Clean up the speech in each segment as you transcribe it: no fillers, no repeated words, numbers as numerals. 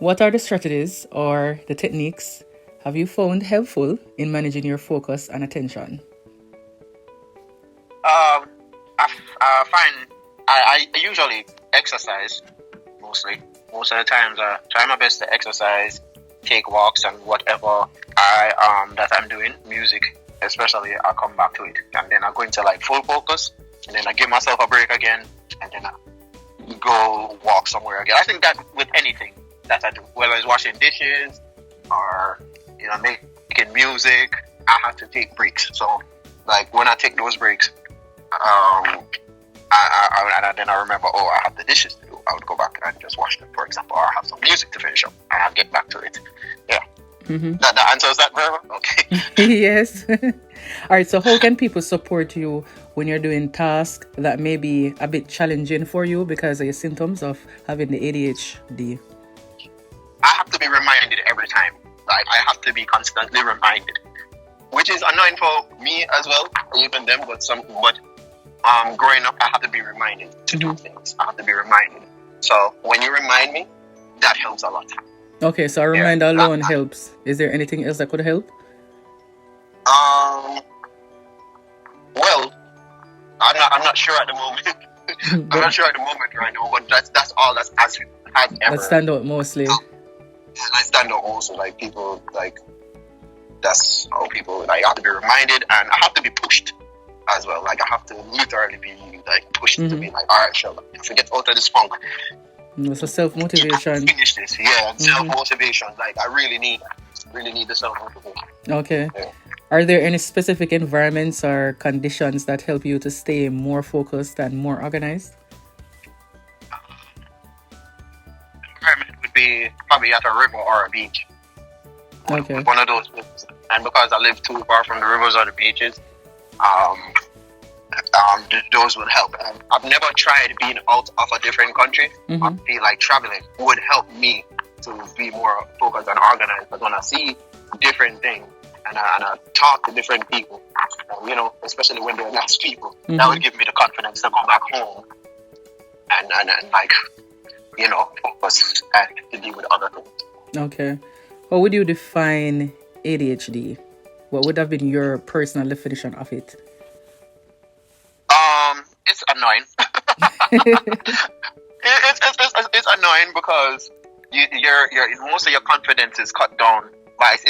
What are the strategies or the techniques have you found helpful in managing your focus and attention? I find I usually exercise mostly. Most of the times, I try my best to exercise, take walks, and whatever that I'm doing, music especially, I'll come back to it, and then I go into like full focus, and then I give myself a break again, and then I go walk somewhere again. I think that with anything that I do, whether it's washing dishes or making music, I have to take breaks. So like when I take those breaks, then I remember, I have the dishes to do. I would go back and just wash them, for example, or I have some music to finish up, and I'll get back to it. Yeah. Mm-hmm. That answers that very well? Okay. Yes. All right. So how can people support you when you're doing tasks that may be a bit challenging for you because of your symptoms of having the ADHD? I have to be reminded every time. Like, I have to be constantly reminded, which is annoying for me as well, even them, but growing up, I have to be reminded to do things. I have to be reminded. So when you remind me, that helps a lot. Okay, so a reminder alone helps. Is there anything else that could help? Well, I'm not sure at the moment. I'm not sure at the moment right now, but that's all has ever. That stand out mostly. I stand out also, like people, like that's how people, like, I have to be reminded, and I have to be pushed as well. Like I have to literally be like pushed to be like, all right, Sheldon, if you get out of this funk, it's a self-motivation. Finish this, self-motivation. Like I really need the self-motivation. Okay. Yeah. Are there any specific environments or conditions that help you to stay more focused and more organized? Environment would be probably at a river or a beach. Okay. One of those places. And because I live too far from the rivers or the beaches, those would help. I've never tried being out of a different country. I feel like traveling would help me to be more focused and organized. But when I see different things and I talk to different people, especially when they're nice people, that would give me the confidence to go back home and like, focus and to deal with other things. Okay. How would you define ADHD? What would have been your personal definition of it? It's annoying. It's annoying because your most of your confidence is cut down. But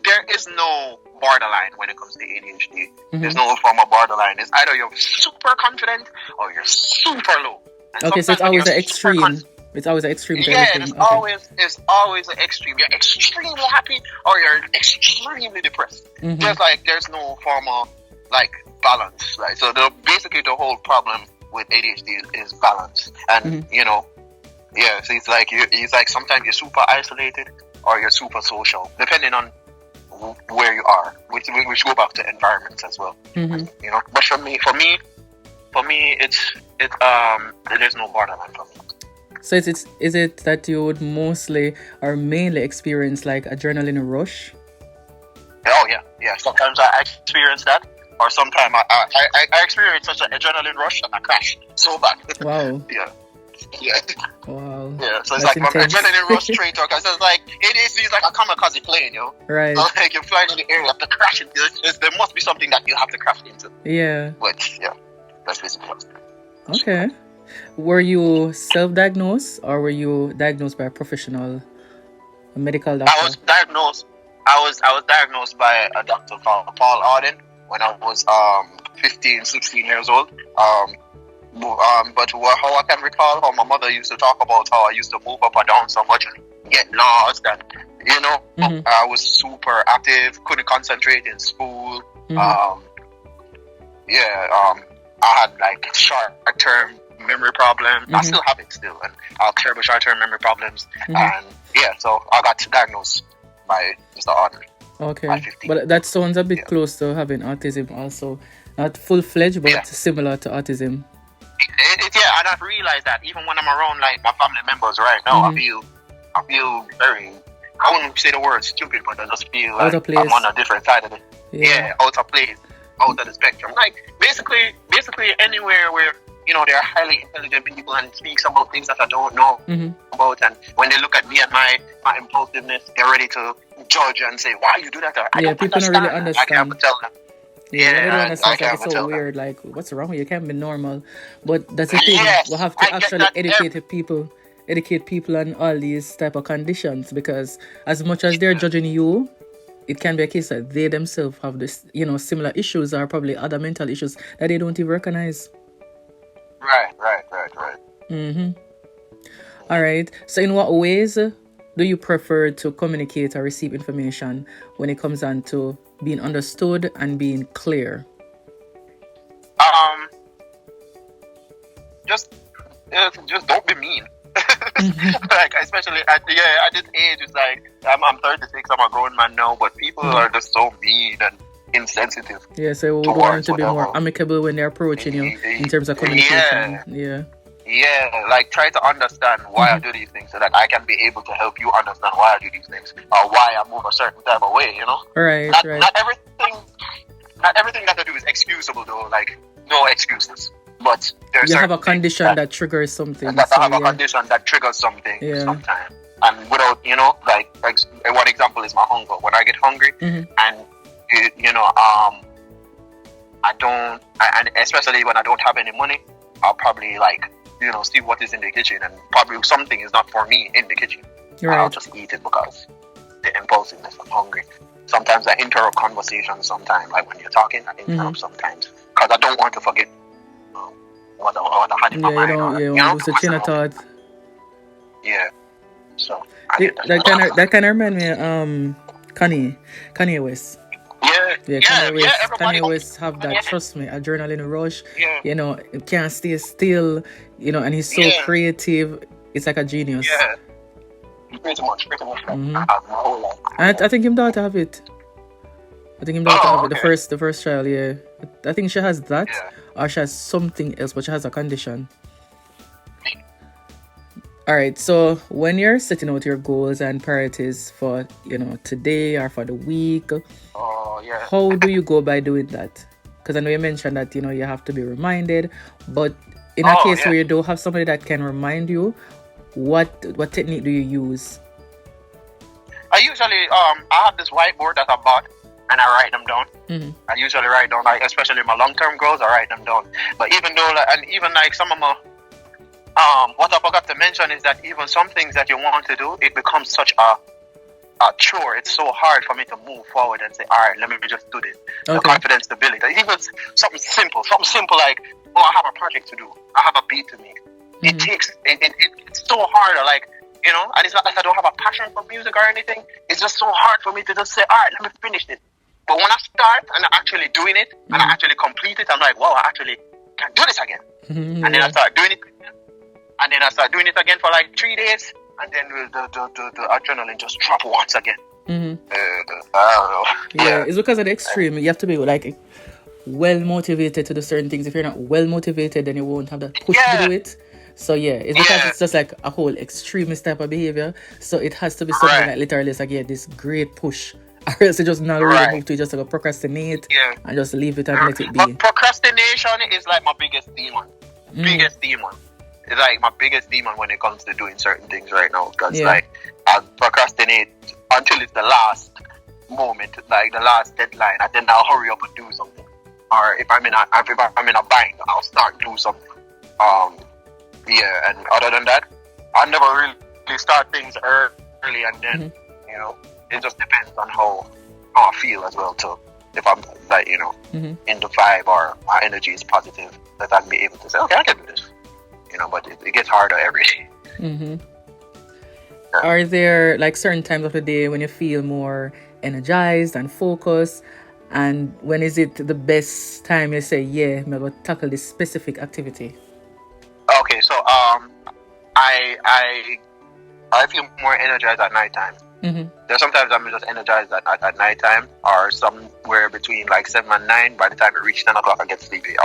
there is no borderline when it comes to ADHD. There's no form of borderline. It's either you're super confident or you're super low. And okay, so it's always an extreme. It's always an extreme. Yeah, it's always an extreme. You're extremely happy or you're extremely depressed. There's no form of like balance. Like so, basically the whole problem with ADHD is balance. And so it's like sometimes you're super isolated or you're super social, depending on where you are. Which go back to environments as well. But for me, it's there's no borderline for me. So is it that you would mostly or mainly experience like adrenaline rush? Oh yeah. Sometimes I experience that, or sometimes I experience such an adrenaline rush and I crash so bad. Wow. Yeah. Wow. Yeah. So it's that's like intense. my adrenaline rush straight talk. It's like it's like a kamikaze plane, Right. So like you're flying in the air, you have to crash into it. There must be something that you have to crash into. Yeah. But yeah, that's basically what. Okay. Were you self-diagnosed or were you diagnosed by a medical doctor? I was diagnosed by a doctor called Paul Arden when I was 15, 16 years old. But how I can recall how my mother used to talk about how I used to move up and down so much, get lost, and I was super active, couldn't concentrate in school. I had like short-term memory problems. I still have it still, and I have terrible short-term memory problems. And so I got diagnosed by Mr. Arden. Okay, but that sounds a bit close to having autism also. Not full-fledged, but similar to autism. And I've realized that even when I'm around like my family members right now, I feel very, I wouldn't say the word stupid, but I just feel like I'm on a different side of it. Yeah, out of place, out of the spectrum. Like basically anywhere where they're highly intelligent people and speaks about things that I don't know Mm-hmm. about. And when they look at me and my impulsiveness, they're ready to judge and say, "Why you do that?" I Yeah, don't people don't really understand. I can't understand. tell them. Yeah, when they don't understand, I it's like can't it's so tell them. weird. Like, what's wrong with you? You can't be normal. But that's the thing. We Yes, have to I get actually that. educate people on all these type of conditions, because as much as they're judging you, it can be a case that they themselves have this, similar issues, or probably other mental issues that they don't even recognize. Right. Mm-hmm. All right. So, in what ways do you prefer to communicate or receive information when it comes on to being understood and being clear? Um, just don't be mean. Like, especially at this age, it's like I'm 36, I'm a grown man now, but people are just so mean and insensitive Yeah, so we want them towards to be more whatever. amicable when they're approaching you in terms of communication. Yeah, like try to understand why I do these things so that I can be able to help you understand why I do these things or why I move a certain type of way, Right. Not everything that I do is excusable though, like no excuses. But there's You have a condition that triggers something. I have a condition that triggers something sometimes. And without, like one example is my hunger. When I get hungry and and especially when I don't have any money, I'll probably see what is in the kitchen, and probably something is not for me in the kitchen. Right. I'll just eat it because the impulsiveness, I'm hungry. Sometimes I interrupt conversations. Sometimes, like when you're talking, I interrupt sometimes because I don't want to forget what I had in my mind. You don't lose the chain of thought. Yeah. So that kind of remind me Kanye West. Kanye West have that, trust me, adrenaline rush. He can't stay still, and he's so creative. It's like a genius. Yeah. Pretty much. Mm-hmm. I think him daughter have it. The first child, yeah. I think she has that, or she has something else, but she has a condition. All right, so when you're setting out your goals and priorities for, today or for the week, how do you go by doing that? Because I know you mentioned that, you have to be reminded, but in a case where you don't have somebody that can remind you, what technique do you use? I usually, I have this whiteboard that I bought, and I write them down. Mm-hmm. I usually write down, especially my long-term goals, I write them down. But even some of my, what I forgot to mention is that even some things that you want to do, it becomes such a chore. It's so hard for me to move forward and say, all right, let me just do this. Okay. The confidence to build it. Even something simple like, I have a project to do. I have a beat to make. Mm-hmm. It's so hard, and it's not that I don't have a passion for music or anything. It's just so hard for me to just say, all right, let me finish this. But when I start and I'm actually doing it, and I actually complete it, I'm like, wow, I actually can do this again. Mm-hmm. And then I start doing it. And then I start doing it again for like 3 days. And then the adrenaline just drop once again. Mm-hmm. I don't know. Yeah, it's because of the extreme. You have to be well motivated to do certain things. If you're not well motivated, then you won't have that push to do it. So it's because it's just like a whole extremist type of behavior. So it has to be something that literally is like, this great push. Or else you just not really move to it, just like procrastinate and just leave it and let it be. But procrastination is like my biggest demon. Biggest demon. It's like my biggest demon when it comes to doing certain things right now. Because I'll procrastinate until it's the last moment, like the last deadline, and then I'll hurry up and do something. Or if I'm in a bind, I'll start do something. And other than that, I never really start things early, and then it just depends on how I feel as well too. If I'm in the vibe or my energy is positive, that I'll be able to say, okay, I can do this. But it gets harder every day. Mm-hmm. Are there like certain times of the day when you feel more energized and focused? And when is it the best time you say, I'm going to tackle this specific activity? Okay, so I feel more energized at nighttime. Mm-hmm. There's sometimes I'm just energized at nighttime, or somewhere between like 7 and 9. By the time it reaches 10 o'clock, I get sleepy.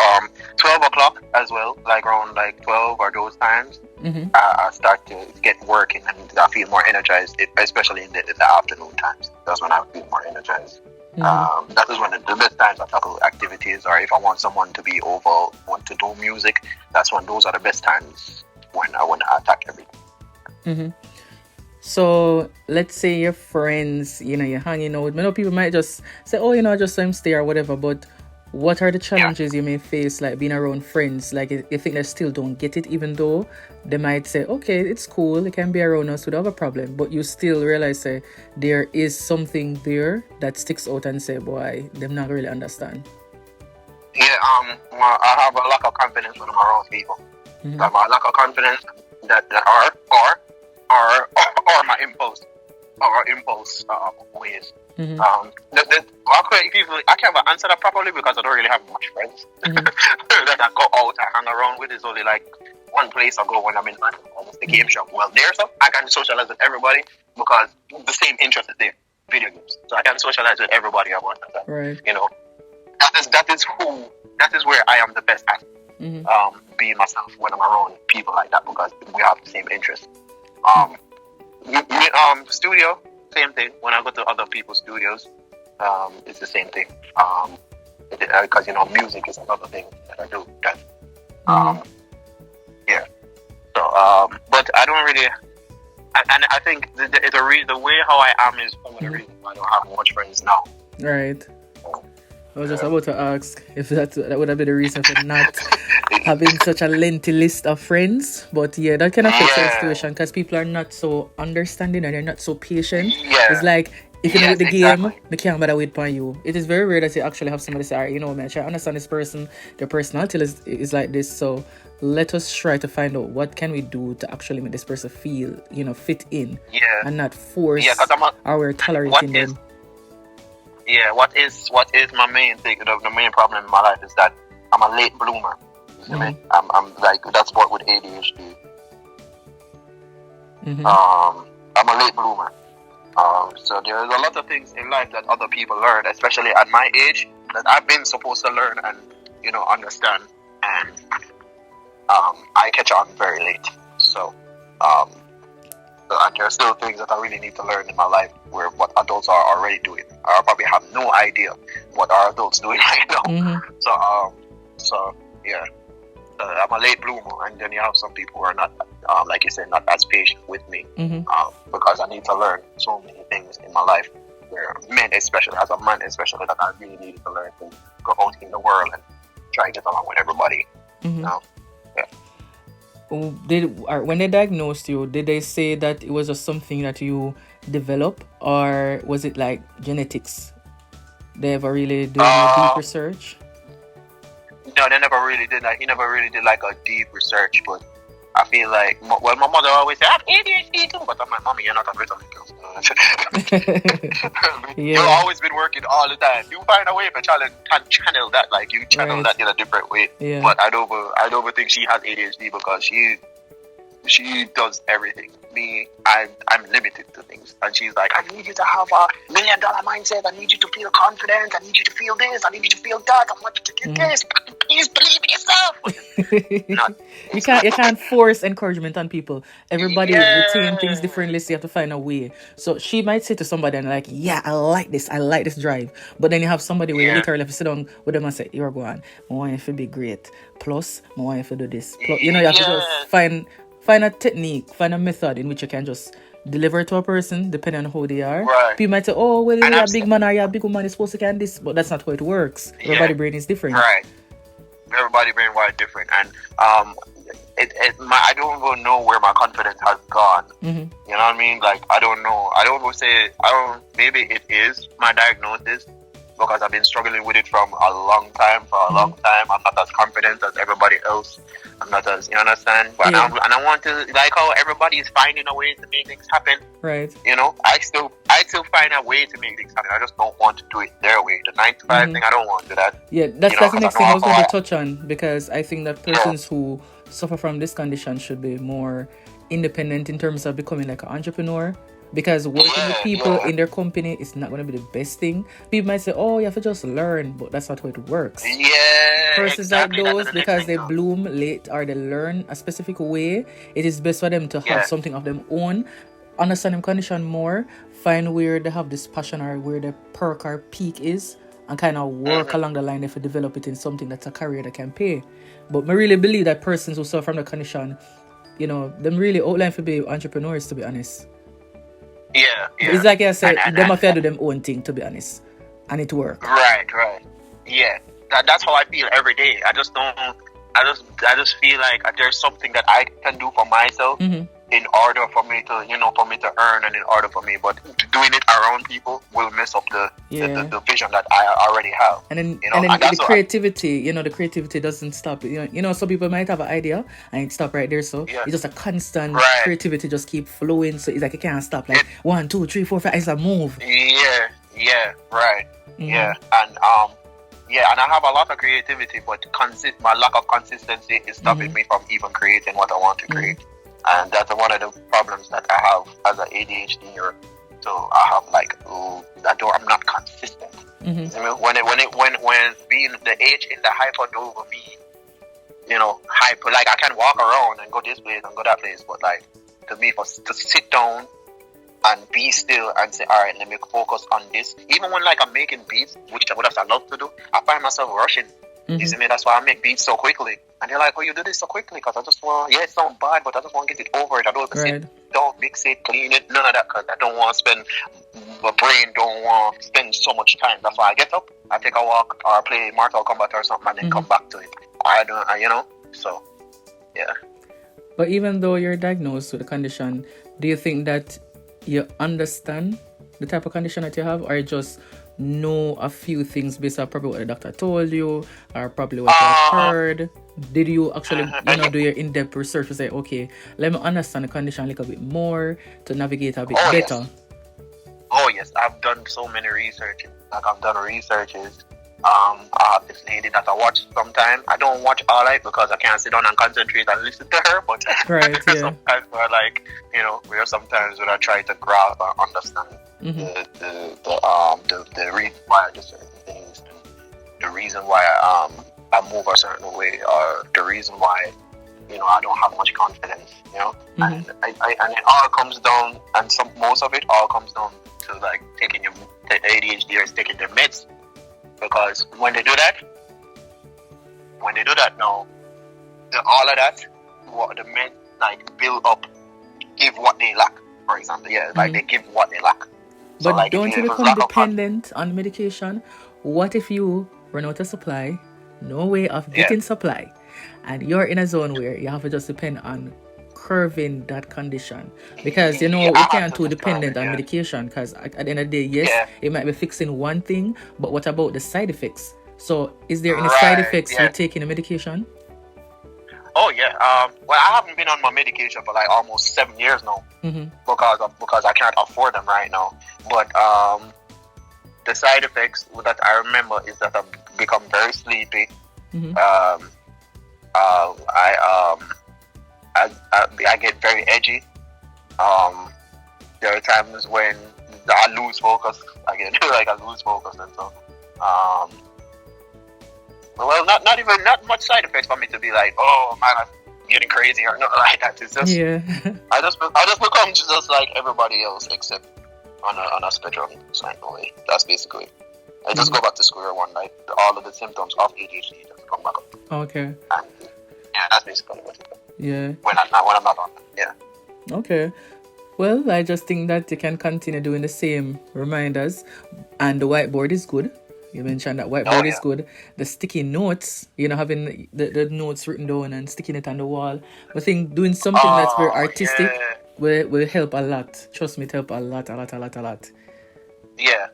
12 o'clock as well, like around like 12 or those times, I start to get working and I feel more energized, especially in the afternoon times. That's when I feel more energized. That is one of the best times I tackle activities, or if I want someone to be over, want to do music, that's when those are the best times when I want to attack everything. So let's say your friends, you're hanging out. Many people might just say, oh, just let him stay or whatever. But what are the challenges you may face, like being around friends? Like you think they still don't get it, even though they might say, okay, it's cool, they can be around us without a problem. But you still realize there is something there that sticks out and say, boy, them not really understand. Yeah, I have a lack of confidence when I'm around people. I have a lack of confidence that are my impulse ways. People, I can't answer that properly because I don't really have much friends that I go out and hang around with. It's only like one place I go when I'm in the game shop. Well, so I can socialize with everybody because the same interest is there, video games. So I can socialize with everybody I want. Right. That is where I am the best at being myself when I'm around people like that because we have the same interest. Studio, same thing. When I go to other people's studios, it's the same thing. Because music is another thing that I do. Yeah. So, but I don't really. And I think the way how I am is one of the reasons why I don't have much friends now. Right. I was just about to ask if that would have been the reason for not having such a lengthy list of friends. But yeah, that can affect the situation because people are not so understanding and they're not so patient. Yeah. It's like, if you know the game, they can't bother wait for you. It is very rare that you actually have somebody say, all right, man, I try to understand this person, their personality is like this. So let us try to find out what can we do to actually make this person feel, fit in and not force our tolerating them. Yeah, what is my main thing? The main problem in my life is that I'm a late bloomer. You see me? I'm like, that's what with ADHD. I'm a late bloomer. So there's a lot of things in life that other people learn, especially at my age, that I've been supposed to learn and understand, and I catch on very late. So and there are still things that I really need to learn in my life where what adults are already doing. I probably have no idea what our adults doing right now. So yeah, I'm a late bloomer, and then you have some people who are not, like you said, not as patient with me because I need to learn so many things in my life. Where men, especially as a man, especially that I really needed to learn to go out in the world and try to get along with everybody. Yeah. When they diagnosed you, did they say that it was just something that you developed, or was it like genetics? They ever really did deep research? No, they never really did. He never really did like a deep research, but I feel like, my mother always said, I have ADHD too, but I'm like, Mommy, you're not a vitamin girl. You've always been working all the time. You find a way to channel that, like you channel that in a different way. Yeah. But I don't think she has ADHD because she does everything. Me, I'm limited to things, and she's like, I need you to have $1 million mindset. I need you to feel confident. I need you to feel this. I need you to feel that. I want you to get this. Please believe in yourself. You can't force encouragement on people. Everybody retain things differently, so you have to find a way. So she might say to somebody and like, yeah, I like this drive. But then you have somebody where you literally have to sit down with them and say, you're going, I want you to be great. Plus, I want you to do this. Plus, you have to just find a technique, find a method in which you can just deliver it to a person depending on who they are. Right. People might say, oh, well, you're a big man or you're a big woman, you're supposed to can this, but that's not how it works. Everybody's brain is different. Right. Everybody's brain is different. And I don't even know where my confidence has gone. You know what I mean? Like, I don't know. Maybe it is my diagnosis because I've been struggling with it from a long time. I'm not as confident as everybody else. I'm not as, you understand? But I want to, like how everybody is finding a way to make things happen. Right. I still find a way to make things happen. I just don't want to do it their way. The 9 to 5 thing, I don't want to do that. Yeah, that's the next thing I was going to touch on, because I think that persons who suffer from this condition should be more independent in terms of becoming like an entrepreneur. Because working with people in their company is not going to be the best thing. People might say, oh, you have to just learn, but that's not how it works. Yeah. Persons like those, because they bloom late or they learn a specific way, it is best for them to have something of their own. understand them condition more, find where they have this passion or where the perk or peak is, and kind of work along the line if you develop it in something that's a career that can pay. But I really believe that persons who suffer from the condition, you know, them really outline for be entrepreneurs, to be honest. Yeah. It's like I said, them have to do them own thing, to be honest, and it work. Right. Yeah, that's how I feel every day. I just feel like there's something that I can do for myself in order for me to, earn, and in order for me. But doing it around people will mess up the vision that I already have. And then, the creativity, the creativity doesn't stop. Some people might have an idea and it stop right there. So it's just a constant creativity, just keep flowing. So it's like it can't stop. Like 1, 2, 3, 4, 5. It's a move. Yeah, right. Yeah, and and I have a lot of creativity, but my lack of consistency is stopping me from even creating what I want to create. And that's one of the problems that I have as an ADHD. So I have I'm not consistent. I mean, when being the age in the hyper over me, hyper, like I can walk around and go this place and go that place, but like to me, to sit down and be still and say, all right, let me focus on this. Even when like I'm making beats, which I love to do, I find myself rushing. You see me? That's why I make beats so quickly. And they're like, oh, you do this so quickly? Because I just want, it sounds bad, but I just want to get it over it. I don't want to sit, don't mix it, clean it, none of that, because I don't want to my brain don't want to spend so much time. That's why I get up, I take a walk, or play Mortal Kombat or something, and then come back to it. So, yeah. But even though you're diagnosed with a condition, do you think that you understand the type of condition that you have, or just know a few things based on probably what the doctor told you, or probably what you heard? Did you actually do your in-depth research to say, okay, let me understand the condition a little bit more to navigate a bit better? Yes. Oh yes, I've done so many researches. I've done researches. I have this lady that I watch sometimes. I don't watch all right because I can't sit down and concentrate and listen to her. But sometimes where sometimes when I try to grasp and understand the reason why I do certain things, the reason why I move a certain way, or the reason why I don't have much confidence. And it all comes down, and most of it all comes down to like taking the ADHD or taking the meds. Because when they do that now, all of that, what the men like build up, give what they lack. For example, like they give what they lack. But so, like, don't you become dependent on medication? What if you run out of supply, no way of getting supply, and you're in a zone where you have to just depend on curbing that condition? Because we can't too dependent on medication, because at the end of the day, it might be fixing one thing, but what about the side effects? So is there any side effects with taking the medication? Oh yeah. Well, I haven't been on my medication for like almost 7 years now, because I can't afford them right now. But the side effects that I remember is that I've become very sleepy. I get very edgy. There are times when I lose focus. I lose focus, and so not much side effects for me to be like, oh man, I'm getting crazy or nothing like that. It's just I just become just like everybody else, except on a spectrum certain way. That's basically. I just go back to square one. Like all of the symptoms of ADHD just come back up. Okay. And, that's basically what it is. Yeah. When I'm not on it. Yeah. Okay. Well, I just think that you can continue doing the same reminders, and the whiteboard is good. You mentioned that whiteboard is good. The sticky notes, having the notes written down and sticking it on the wall. I think doing something that's very artistic will help a lot. Trust me, it help a lot. Yeah.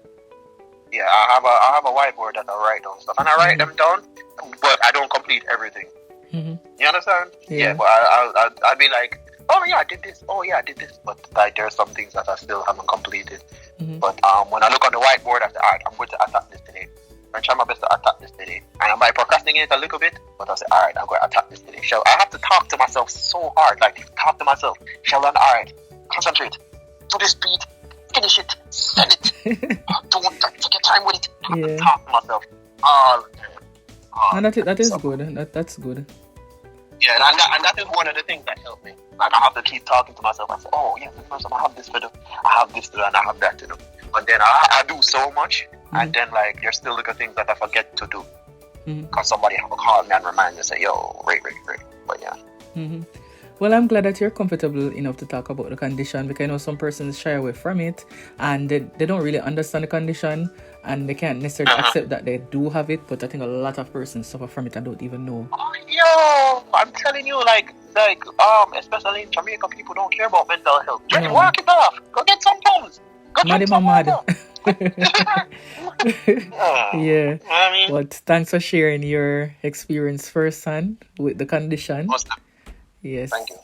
Yeah, I have a whiteboard that I write down stuff, and I write them down, but I don't complete everything. You understand? Yeah, but I'll be like, oh yeah, I did this. Oh yeah, I did this. But like, there are some things that I still haven't completed. But when I look on the whiteboard, I say, alright, I'm going to attack this today. I try my best to attack this today, and I might procrastinate a little bit, but I say, alright, I'm going to attack this today. So I have to talk to myself so hard, talk to myself. Sheldon, alright, concentrate. Do this beat, finish it, send it. Don't take your time with it. I have to talk to myself all the time. And that is good. That's good. Yeah, and that is one of the things that helped me. Like, I have to keep talking to myself. I say, oh, yeah, this person, I have this to do. I have this to do, and I have that to do. But then I do so much, and then, like, there's still little things that I forget to do. Because somebody will call me and remind me, say, yo, Ray. But yeah. Well, I'm glad that you're comfortable enough to talk about the condition, because I know some persons shy away from it and they don't really understand the condition and they can't necessarily accept that they do have it. But I think a lot of persons suffer from it and don't even know. Yo, I'm telling you, like, especially in Jamaica, people don't care about mental health. Just work it off. Go get some pills. Go drink some water. Yeah. I mean, But thanks for sharing your experience firsthand with the condition. awesome. Yes. Thank you.